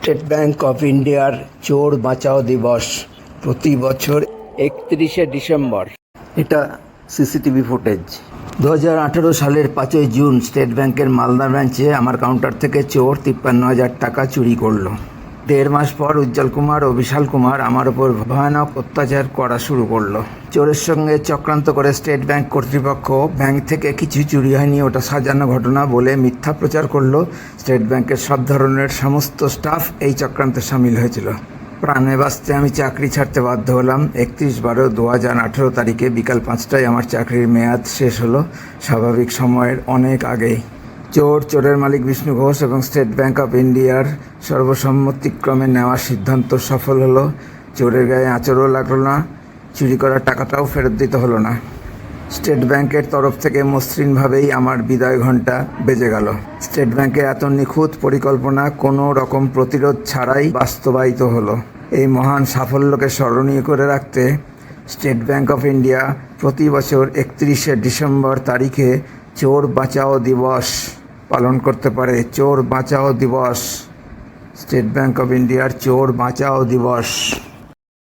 State bank of ইন্ডিয়ার চোর বাঁচাও দিবস প্রতি বছর 31শে ডিসেম্বর। এটা সিসিটিভি ফুটেজ। 2018 সালের 5ই জুন স্টেট ব্যাংকের মালদা ব্রাঞ্চে আমার কাউন্টার থেকে চোর 53,000 টাকা চুরি করলো। 1.5 মাস পর উজ্জ্বল কুমার ও বিশাল কুমার আমার ওপর ভয়ানক অত্যাচার করা শুরু করলো। চোরের সঙ্গে চক্রান্ত করে স্টেট ব্যাংক কর্তৃপক্ষ ব্যাংক থেকে কিছু চুরি হয়নি, ওটা সাজানো ঘটনা বলে মিথ্যা প্রচার করলো। স্টেট ব্যাংকের সব ধরনের সমস্ত স্টাফ এই চক্রান্তে সামিল হয়েছিল। প্রাণে বাঁচতে আমি চাকরি ছাড়তে বাধ্য হলাম। 31/12/2018 তারিখে বিকাল 5টায় আমার চাকরির মেয়াদ শেষ হলো, স্বাভাবিক সময়ের অনেক আগেই। চোরের মালিক বিষ্ণু ঘোষ এবং স্টেট ব্যাংক অফ ইন্ডিয়ার সর্বসম্মতিক্রমে নেওয়া সিদ্ধান্ত সফল হলো। চোরের গায়ে আঁচড়ও লাগলো না, চুরি করা টাকাটাও ফেরত দিতে হলো না। স্টেট ব্যাংকের তরফ থেকে মসৃণভাবেই আমার বিদায় ঘণ্টা বেজে গেল। স্টেট ব্যাংকের এত নিখুঁত পরিকল্পনা কোনো রকম প্রতিরোধ ছাড়াই বাস্তবায়িত হলো। এই মহান সাফল্যকে স্মরণীয় করে রাখতে স্টেট ব্যাংক অফ ইন্ডিয়া প্রতি বছর 31শে ডিসেম্বর তারিখে চোর বাঁচাও দিবস পালন করতে পারে। চোর বাঁচাও দিবস, স্টেট ব্যাংক অফ ইন্ডিয়ার চোর বাঁচাও দিবস।